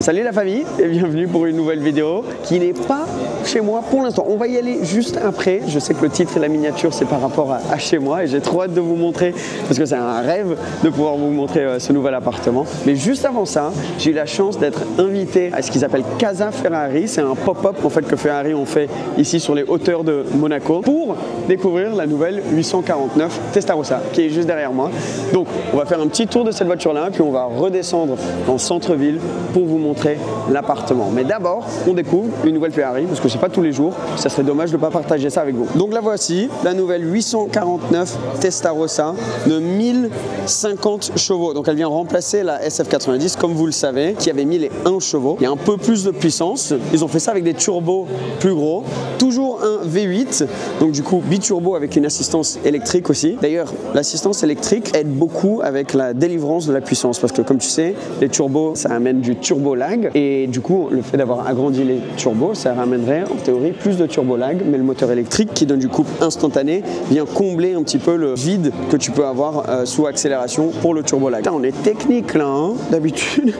Salut la famille et bienvenue pour une nouvelle vidéo qui n'est pas chez moi pour l'instant. On va y aller juste après. Je sais que le titre et la miniature c'est par rapport à chez moi et j'ai trop hâte de vous montrer parce que c'est un rêve de pouvoir vous montrer ce nouvel appartement. Mais juste avant ça, j'ai eu la chance d'être invité à ce qu'ils appellent Casa Ferrari. C'est un pop-up en fait que Ferrari ont fait ici sur les hauteurs de Monaco pour découvrir la nouvelle 849 Testarossa qui est juste derrière moi. Donc on va faire un petit tour de cette voiture là puis on va redescendre dans le centre-ville pour vous montrer l'appartement. Mais d'abord, on découvre une nouvelle Ferrari parce que c'est pas tous les jours. Ça serait dommage de ne pas partager ça avec vous. Donc la voici, la nouvelle 849 Testarossa de 1050 chevaux. Donc elle vient remplacer la SF90 comme vous le savez, qui avait 1001 chevaux. Il y a un peu plus de puissance. Ils ont fait ça avec des turbos plus gros. Toujours un V8, donc du coup biturbo avec une assistance électrique aussi. D'ailleurs, l'assistance électrique aide beaucoup avec la délivrance de la puissance parce que comme tu sais, les turbos, ça amène du turbo lag et du coup, le fait d'avoir agrandi les turbos, ça ramènerait en théorie plus de turbo lag, mais le moteur électrique qui donne du couple instantané vient combler un petit peu le vide que tu peux avoir sous accélération pour le turbo lag. Là, on est technique là, hein. D'habitude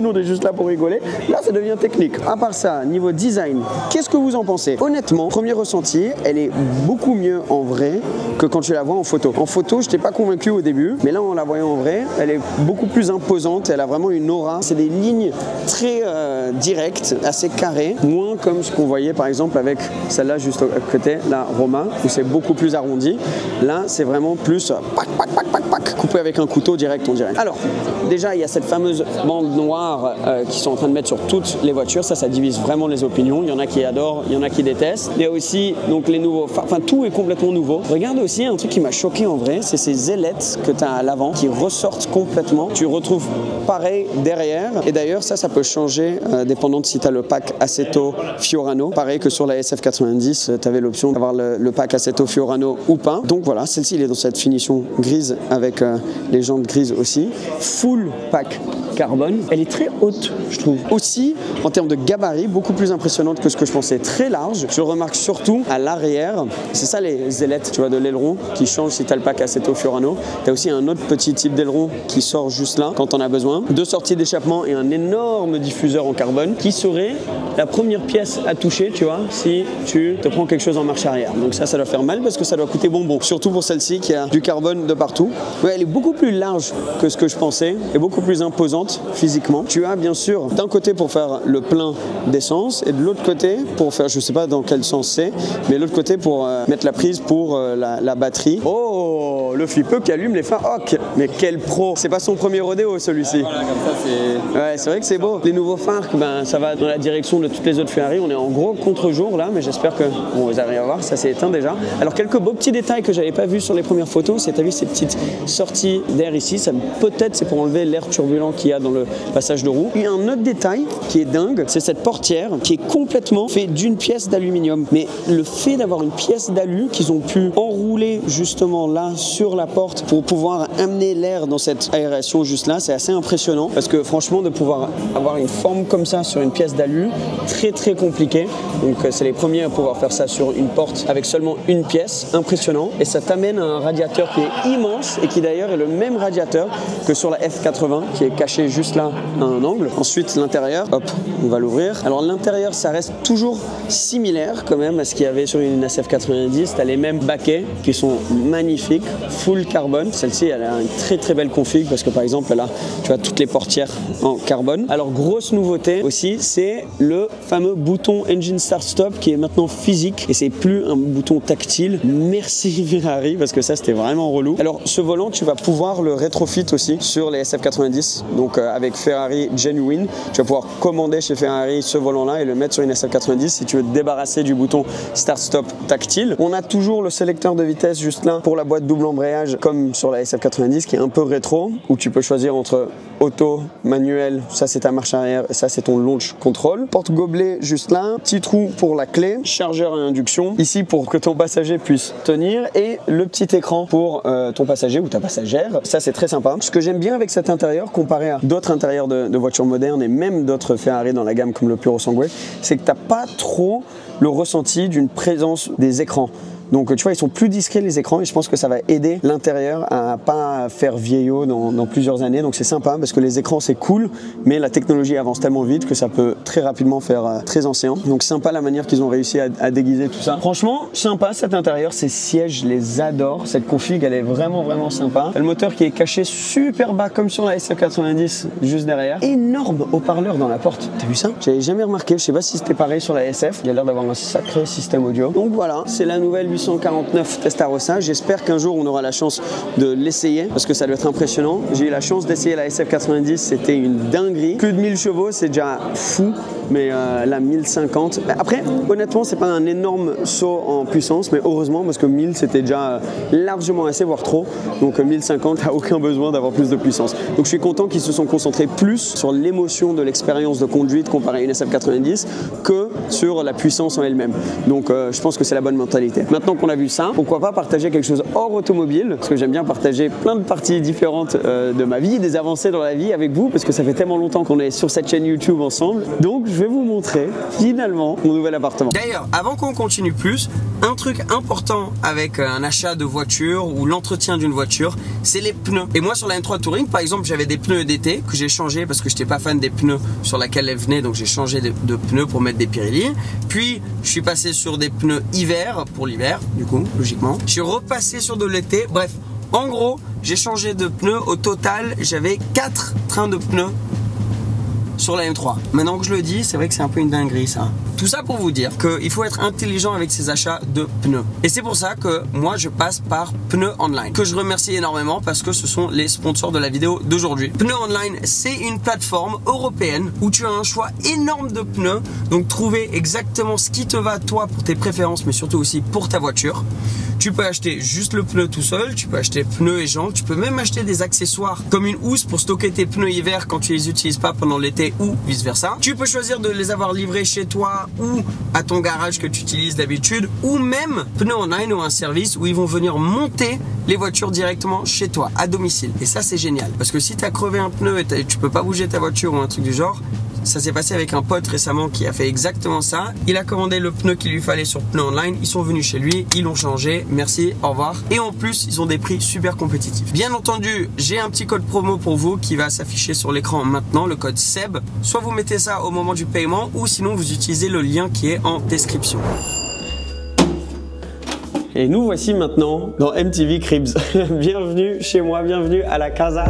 on est juste là pour rigoler. Là, ça devient technique. À part ça, niveau design, qu'est-ce que vous en pensez? Honnêtement, premier ressenti, elle est beaucoup mieux en vrai que quand tu la vois en photo. En photo, je n'étais pas convaincu au début, mais là, en la voyant en vrai, elle est beaucoup plus imposante. Elle a vraiment une aura. C'est des lignes très directes, assez carrées, moins comme ce qu'on voyait par exemple avec celle-là juste à côté, la Roma, où c'est beaucoup plus arrondi. Là, c'est vraiment plus coupé avec un couteau direct, on dirait. Alors, déjà, il y a cette fameuse bande noire qui sont en train de mettre sur toutes les voitures. Ça divise vraiment les opinions. Il y en a qui adorent, il y en a qui détestent. Il y a aussi donc les nouveaux phares. Enfin, tout est complètement nouveau. Regarde aussi un truc qui m'a choqué en vrai, c'est ces ailettes que tu as à l'avant qui ressortent complètement. Tu retrouves pareil derrière. Et d'ailleurs, ça peut changer dépendant de si tu as le pack Assetto Fiorano. Pareil que sur la SF90, tu avais l'option d'avoir le pack Assetto Fiorano ou pas. Donc voilà, celle-ci, il est dans cette finition grise avec les jantes grises aussi. Full pack carbone. Elle est très haute, je trouve. Aussi, en termes de gabarit, beaucoup plus impressionnante que ce que je pensais. Très large. Je le remarque surtout à l'arrière. C'est ça les ailettes, tu vois, de l'aileron qui changent si tu as le pack Assetto Fiorano. Tu as aussi un autre petit type d'aileron qui sort juste là quand on a besoin. Deux sorties d'échappement et un énorme diffuseur en carbone qui serait la première pièce à toucher, tu vois, si tu te prends quelque chose en marche arrière. Donc ça doit faire mal parce que ça doit coûter bonbon. Surtout pour celle-ci qui a du carbone de partout. Ouais, elle est beaucoup plus large que ce que je pensais et beaucoup plus imposante physiquement. Tu as bien sûr d'un côté pour faire le plein d'essence et de l'autre côté pour faire, je sais pas dans quel sens c'est, mais l'autre côté pour mettre la prise pour la batterie. Oh, le flippeux qui allume les phares. Oh, mais quel pro! C'est pas son premier rodéo celui-ci. Voilà, comme ça c'est... Ouais, c'est vrai que c'est beau. Les nouveaux phares, ben, ça va dans la direction de toutes les autres Ferrari. On est en gros contre-jour là, mais j'espère que vous arrivez à voir, ça s'est éteint déjà. Alors quelques beaux petits détails que j'avais pas vu sur les premières photos, c'est, t'as vu ces petites sorties d'air ici, ça peut-être c'est pour enlever l'air turbulent qu'il y a dans le passage de roue. Il y a un autre détail qui est dingue, c'est cette portière qui est complètement faite d'une pièce d'aluminium. Mais le fait d'avoir une pièce d'alu qu'ils ont pu enrouler justement là sur la porte pour pouvoir amener l'air dans cette aération juste là, c'est assez impressionnant parce que franchement de pouvoir avoir une forme comme ça sur une pièce d'alu, très compliqué. Donc c'est les premiers à pouvoir faire ça sur une porte avec seulement une pièce, impressionnant. Et ça t'amène à un radiateur qui est immense et qui d'ailleurs est le même radiateur que sur la F80 qui est caché juste là à un angle. Ensuite l'intérieur, hop, on va l'ouvrir. Alors l'intérieur ça reste toujours similaire quand même à ce qu'il y avait sur une SF90. T'as les mêmes baquets qui sont magnifiques, full carbone. Celle-ci elle a une très belle config parce que par exemple là tu as toutes les portières en carbone. Alors grosse nouveauté aussi, c'est le fameux bouton Engine Start Stop qui est maintenant physique et c'est plus un bouton tactile. Merci Ferrari parce que ça c'était vraiment relou. Alors ce volant tu vas pouvoir le rétrofit aussi sur les SF90 donc avec Ferrari Genuine. Tu vas pouvoir commander chez Ferrari ce volant là et le mettre sur une SF90 si tu veux te débarrasser du bouton Start Stop tactile. On a toujours le sélecteur de vitesse juste là pour la boîte double embrayage comme sur la SF90 qui est un peu rétro où tu peux choisir entre auto, manuel, ça c'est ta marche arrière et ça c'est ton launch control. Porte gobelet juste là, petit trou pour la clé, chargeur à induction, ici pour que ton passager puisse tenir et le petit écran pour ton passager ou ta passagère. Ça c'est très sympa. Ce que j'aime bien avec cet intérieur comparé à d'autres intérieurs de voitures modernes et même d'autres Ferrari dans la gamme comme le Puro Sangue, c'est que tu n'as pas trop le ressenti d'une présence des écrans. Donc tu vois, ils sont plus discrets les écrans et je pense que ça va aider l'intérieur à pas faire vieillot dans plusieurs années. Donc c'est sympa parce que les écrans c'est cool, mais la technologie avance tellement vite que ça peut très rapidement faire très ancien. Donc sympa la manière qu'ils ont réussi à déguiser tout ça. Franchement, sympa cet intérieur, ces sièges, je les adore. Cette config, elle est vraiment sympa. Le moteur qui est caché super bas comme sur la SF90 juste derrière. Énorme haut-parleur dans la porte. T'as vu ça? J'avais jamais remarqué. Je sais pas si c'était pareil sur la SF. Il y a l'air d'avoir un sacré système audio. Donc voilà, c'est la nouvelle 849 Testarossa. J'espère qu'un jour on aura la chance de l'essayer parce que ça doit être impressionnant. J'ai eu la chance d'essayer la SF90, c'était une dinguerie. Plus de 1000 chevaux, c'est déjà fou. Mais la 1050, après honnêtement c'est pas un énorme saut en puissance, mais heureusement parce que 1000 c'était déjà largement assez, voire trop. Donc 1050 t'as aucun besoin d'avoir plus de puissance. Donc je suis content qu'ils se sont concentrés plus sur l'émotion de l'expérience de conduite comparée à une SF90 que sur la puissance en elle-même. Donc je pense que c'est la bonne mentalité. Maintenant qu'on a vu ça, pourquoi pas partager quelque chose hors automobile, parce que j'aime bien partager plein de parties différentes de ma vie, des avancées dans la vie avec vous, parce que ça fait tellement longtemps qu'on est sur cette chaîne YouTube ensemble. Donc je vais vous montrer finalement mon nouvel appartement. D'ailleurs, avant qu'on continue plus, un truc important avec un achat de voiture ou l'entretien d'une voiture, c'est les pneus. Et moi sur la M3 Touring, par exemple, j'avais des pneus d'été que j'ai changé parce que je n'étais pas fan des pneus sur laquelle elle venait, donc j'ai changé de pneus pour mettre des Pirelli. Puis je suis passé sur des pneus hiver pour l'hiver, du coup, logiquement. Je suis repassé sur de l'été. Bref, en gros, j'ai changé de pneus. Au total, j'avais 4 trains de pneus sur la M3. Maintenant que je le dis, c'est vrai que c'est un peu une dinguerie ça. Tout ça pour vous dire qu'il faut être intelligent avec ses achats de pneus. Et c'est pour ça que moi je passe par Pneus Online, que je remercie énormément parce que ce sont les sponsors de la vidéo d'aujourd'hui. Pneus Online, c'est une plateforme européenne où tu as un choix énorme de pneus. Donc trouver exactement ce qui te va toi pour tes préférences, mais surtout aussi pour ta voiture. Tu peux acheter juste le pneu tout seul, tu peux acheter pneus et jantes, tu peux même acheter des accessoires comme une housse pour stocker tes pneus hiver quand tu les utilises pas pendant l'été ou vice versa. Tu peux choisir de les avoir livrés chez toi ou à ton garage que tu utilises d'habitude, ou même Pneus Online ou un service où ils vont venir monter les voitures directement chez toi à domicile. Et ça c'est génial parce que si tu as crevé un pneu et tu peux pas bouger ta voiture ou un truc du genre, ça s'est passé avec un pote récemment qui a fait exactement ça. Il a commandé le pneu qu'il lui fallait sur Pneus Online, ils sont venus chez lui, ils l'ont changé, merci, au revoir. Et en plus, ils ont des prix super compétitifs. Bien entendu, j'ai un petit code promo pour vous qui va s'afficher sur l'écran maintenant, le code SEB. Soit vous mettez ça au moment du paiement ou sinon vous utilisez le lien qui est en description. Et nous voici maintenant dans MTV Cribs. Bienvenue chez moi, bienvenue à la casa.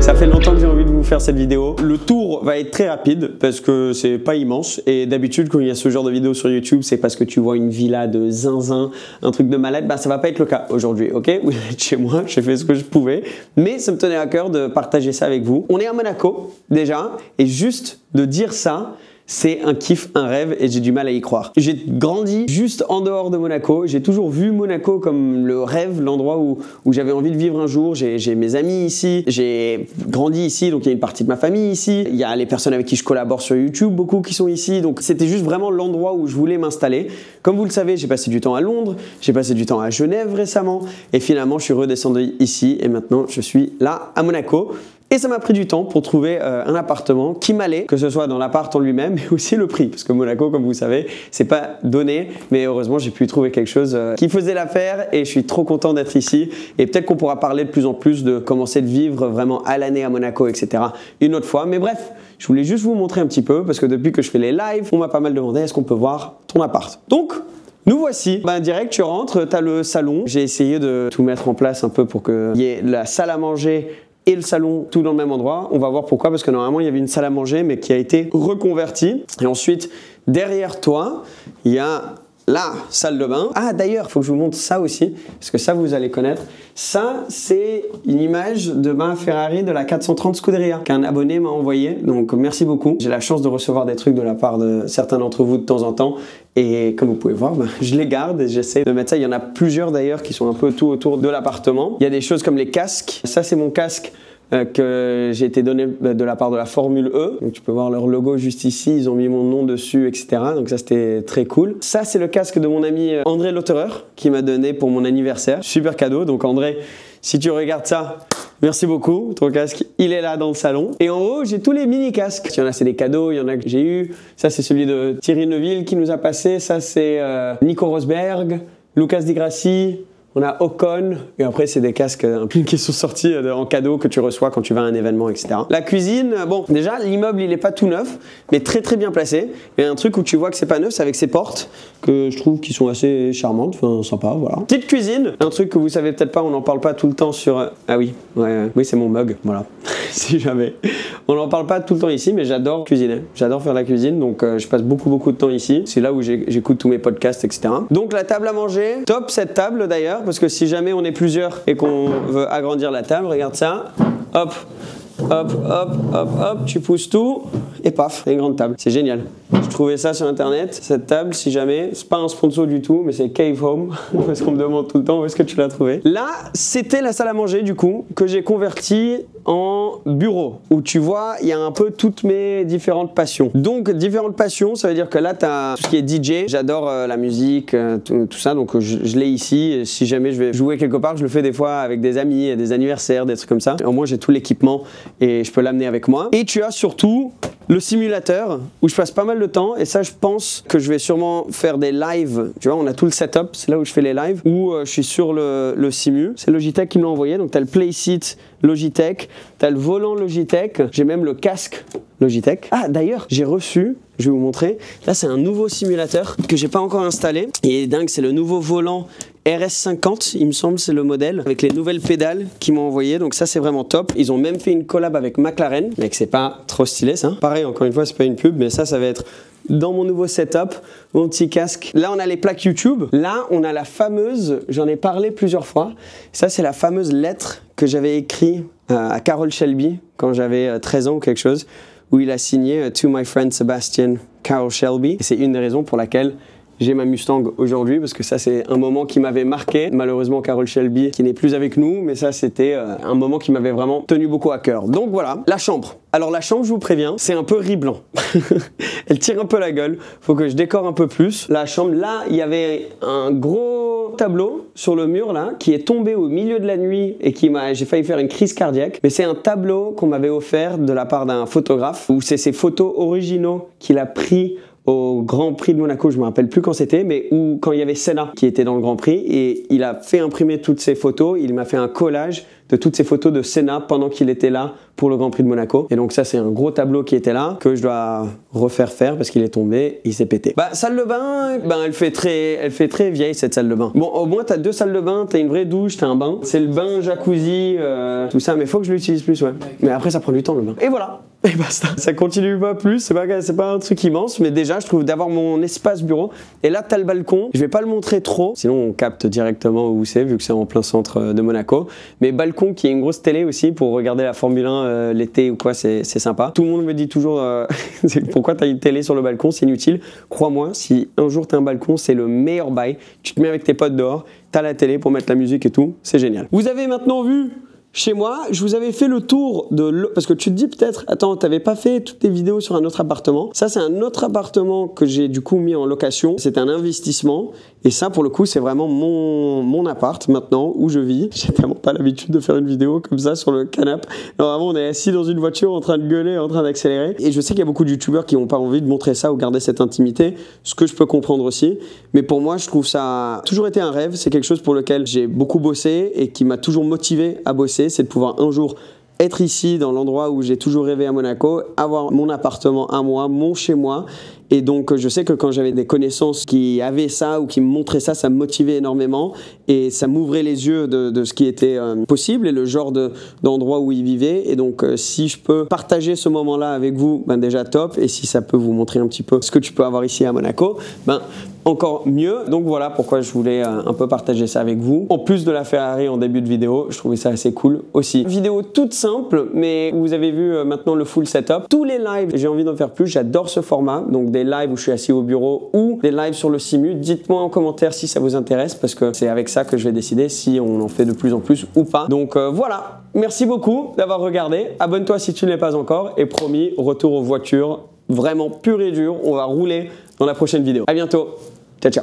Ça fait longtemps que j'ai envie de vous faire cette vidéo. Le tour va être très rapide parce que c'est pas immense et d'habitude quand il y a ce genre de vidéo sur YouTube, c'est parce que tu vois une villa de zinzin, un truc de malade. Bah ça va pas être le cas aujourd'hui, ok? Vous êtes chez moi, j'ai fait ce que je pouvais, mais ça me tenait à cœur de partager ça avec vous. On est à Monaco déjà et juste de dire ça, c'est un kiff, un rêve et j'ai du mal à y croire. J'ai grandi juste en dehors de Monaco. J'ai toujours vu Monaco comme le rêve, l'endroit où j'avais envie de vivre un jour. J'ai mes amis ici, j'ai grandi ici, donc il y a une partie de ma famille ici. Il y a les personnes avec qui je collabore sur YouTube, beaucoup qui sont ici. Donc c'était juste vraiment l'endroit où je voulais m'installer. Comme vous le savez, j'ai passé du temps à Londres, j'ai passé du temps à Genève récemment et finalement je suis redescendu ici et maintenant je suis là à Monaco. Et ça m'a pris du temps pour trouver un appartement qui m'allait, que ce soit dans l'appart en lui-même, mais aussi le prix. Parce que Monaco, comme vous savez, c'est pas donné. Mais heureusement, j'ai pu trouver quelque chose qui faisait l'affaire et je suis trop content d'être ici. Et peut-être qu'on pourra parler de plus en plus de commencer de vivre vraiment à l'année à Monaco, etc. une autre fois. Mais bref, je voulais juste vous montrer un petit peu parce que depuis que je fais les lives, on m'a pas mal demandé est-ce qu'on peut voir ton appart. Donc, nous voici. Direct, tu rentres, tu as le salon. J'ai essayé de tout mettre en place un peu pour qu'il y ait la salle à manger et le salon tout dans le même endroit. On va voir pourquoi, parce que normalement il y avait une salle à manger mais qui a été reconvertie. Et ensuite derrière toi il y a la salle de bain. Ah d'ailleurs, il faut que je vous montre ça aussi, parce que ça vous allez connaître. Ça, c'est une image de ma Ferrari de la 430 Scuderia qu'un abonné m'a envoyé. Donc merci beaucoup. J'ai la chance de recevoir des trucs de la part de certains d'entre vous de temps en temps. Et comme vous pouvez voir, je les garde et j'essaie de mettre ça. Il y en a plusieurs d'ailleurs qui sont un peu tout autour de l'appartement. Il y a des choses comme les casques. Ça, c'est mon casque que j'ai été donné de la part de la Formule E. Donc tu peux voir leur logo juste ici, ils ont mis mon nom dessus, etc. Donc ça c'était très cool. Ça c'est le casque de mon ami André Lauterer qui m'a donné pour mon anniversaire. Super cadeau. Donc André, si tu regardes ça, merci beaucoup. Ton casque, il est là dans le salon. Et en haut, j'ai tous les mini casques. Il y en a, c'est des cadeaux. Il y en a que j'ai eu. Ça, c'est celui de Thierry Neuville qui nous a passé. Ça, c'est Nico Rosberg, Lucas Di Grassi. On a Ocon, et après c'est des casques qui sont sortis en cadeau que tu reçois quand tu vas à un événement, etc. La cuisine, bon, déjà l'immeuble il est pas tout neuf, mais très très bien placé. Il y a un truc où tu vois que c'est pas neuf, c'est avec ses portes, que je trouve qui sont assez charmantes, enfin sympa, voilà. Petite cuisine, un truc que vous savez peut-être pas, on n'en parle pas tout le temps sur... Ah oui, ouais, oui c'est mon mug, voilà, si jamais. On n'en parle pas tout le temps ici, mais j'adore cuisiner, j'adore faire la cuisine, donc je passe beaucoup de temps ici. C'est là où j'écoute tous mes podcasts, etc. Donc la table à manger, top cette table d'ailleurs, parce que si jamais on est plusieurs et qu'on veut agrandir la table, regarde ça, hop, hop, hop, hop, hop, tu pousses tout et paf, c'est une grande table. C'est génial. Je trouvais ça sur internet, cette table, si jamais, c'est pas un sponsor du tout, mais c'est Cave Home, parce qu'on me demande tout le temps où est-ce que tu l'as trouvé. Là, c'était la salle à manger du coup, que j'ai convertie en bureau, où tu vois, il y a un peu toutes mes différentes passions. Donc, différentes passions, ça veut dire que là, tu as tout ce qui est DJ, j'adore la musique, tout ça, donc je l'ai ici. Et si jamais je vais jouer quelque part, je le fais des fois avec des amis, des anniversaires, des trucs comme ça. Au moins, j'ai tout l'équipement et je peux l'amener avec moi. Et tu as surtout le simulateur où je passe pas mal de temps, et ça je pense que je vais sûrement faire des lives. Tu vois, on a tout le setup, c'est là où je fais les lives, où je suis sur le simu. C'est Logitech qui me l'a envoyé, donc tu as le Playseat Logitech, tu as le volant Logitech, j'ai même le casque Logitech. Ah d'ailleurs, j'ai reçu, je vais vous montrer, là c'est un nouveau simulateur que j'ai pas encore installé, et dingue, c'est le nouveau volant RS50, il me semble, c'est le modèle, avec les nouvelles pédales qu'ils m'ont envoyé, donc ça c'est vraiment top. Ils ont même fait une collab avec McLaren, mais que c'est pas trop stylé ça. Pareil, encore une fois, c'est pas une pub, mais ça va être dans mon nouveau setup, mon petit casque. Là, on a les plaques YouTube. Là, on a la fameuse, j'en ai parlé plusieurs fois, ça c'est la fameuse lettre que j'avais écrite à Carroll Shelby quand j'avais 13 ans ou quelque chose, où il a signé « To my friend Sebastian Carroll Shelby ». Et c'est une des raisons pour laquelle j'ai ma Mustang aujourd'hui, parce que ça c'est un moment qui m'avait marqué. Malheureusement Carroll Shelby qui n'est plus avec nous, mais ça c'était un moment qui m'avait vraiment tenu beaucoup à cœur. Donc voilà, la chambre. Alors la chambre, je vous préviens, c'est un peu riz blanc. Elle tire un peu la gueule, faut que je décore un peu plus. La chambre, là, il y avait un gros tableau sur le mur là, qui est tombé au milieu de la nuit et j'ai failli faire une crise cardiaque. Mais c'est un tableau qu'on m'avait offert de la part d'un photographe, où c'est ses photos originaux qu'il a pris au Grand Prix de Monaco, je me rappelle plus quand c'était, mais où quand il y avait Senna qui était dans le Grand Prix, et il a fait imprimer toutes ces photos, il m'a fait un collage de toutes ces photos de Senna pendant qu'il était là pour le Grand Prix de Monaco. Et donc ça c'est un gros tableau qui était là, que je dois refaire faire parce qu'il est tombé, il s'est pété. Bah salle de bain, elle fait très vieille cette salle de bain. Bon, au moins t'as deux salles de bain, t'as une vraie douche, t'as un bain. C'est le bain, jacuzzi, tout ça, mais faut que je l'utilise plus, ouais. Mais après ça prend du temps le bain. Et voilà. Et basta. Ça continue pas plus, c'est pas un truc immense, mais déjà je trouve d'avoir mon espace bureau. Et là t'as le balcon, je vais pas le montrer trop, sinon on capte directement où c'est, vu que c'est en plein centre de Monaco. Mais balcon qui est une grosse télé aussi pour regarder la Formule 1 l'été ou quoi, c'est sympa. Tout le monde me dit toujours pourquoi t'as une télé sur le balcon, c'est inutile. Crois-moi, si un jour t'as un balcon, c'est le meilleur bail. Tu te mets avec tes potes dehors, t'as la télé pour mettre la musique et tout, c'est génial. Vous avez maintenant vu chez moi, je vous avais fait le tour parce que tu te dis peut-être, attends, t'avais pas fait toutes tes vidéos sur un autre appartement. Ça, c'est un autre appartement que j'ai du coup mis en location. C'est un investissement. Et ça, pour le coup, c'est vraiment mon appart maintenant où je vis. J'ai tellement pas l'habitude de faire une vidéo comme ça sur le canapé. Normalement, on est assis dans une voiture en train de gueuler, en train d'accélérer. Et je sais qu'il y a beaucoup de youtubeurs qui n'ont pas envie de montrer ça ou garder cette intimité, ce que je peux comprendre aussi. Mais pour moi, je trouve ça a toujours été un rêve. C'est quelque chose pour lequel j'ai beaucoup bossé et qui m'a toujours motivé à bosser. C'est de pouvoir un jour être ici dans l'endroit où j'ai toujours rêvé à Monaco, avoir mon appartement à moi, mon chez moi. Et donc je sais que quand j'avais des connaissances qui avaient ça ou qui me montraient ça, ça me motivait énormément et ça m'ouvrait les yeux de ce qui était possible et le genre d'endroit où ils vivaient. Et donc si je peux partager ce moment-là avec vous, déjà top. Et si ça peut vous montrer un petit peu ce que tu peux avoir ici à Monaco, encore mieux. Donc voilà pourquoi je voulais un peu partager ça avec vous. En plus de la Ferrari en début de vidéo, je trouvais ça assez cool aussi. Vidéo toute simple, mais vous avez vu maintenant le full setup. Tous les lives, j'ai envie d'en faire plus. J'adore ce format. Donc des lives où je suis assis au bureau ou des lives sur le simu. Dites-moi en commentaire si ça vous intéresse parce que c'est avec ça que je vais décider si on en fait de plus en plus ou pas. Donc voilà. merci beaucoup d'avoir regardé. Abonne-toi si tu ne l'es pas encore. Et promis, retour aux voitures vraiment pur et dur. On va rouler dans la prochaine vidéo. À bientôt. Ciao, ciao.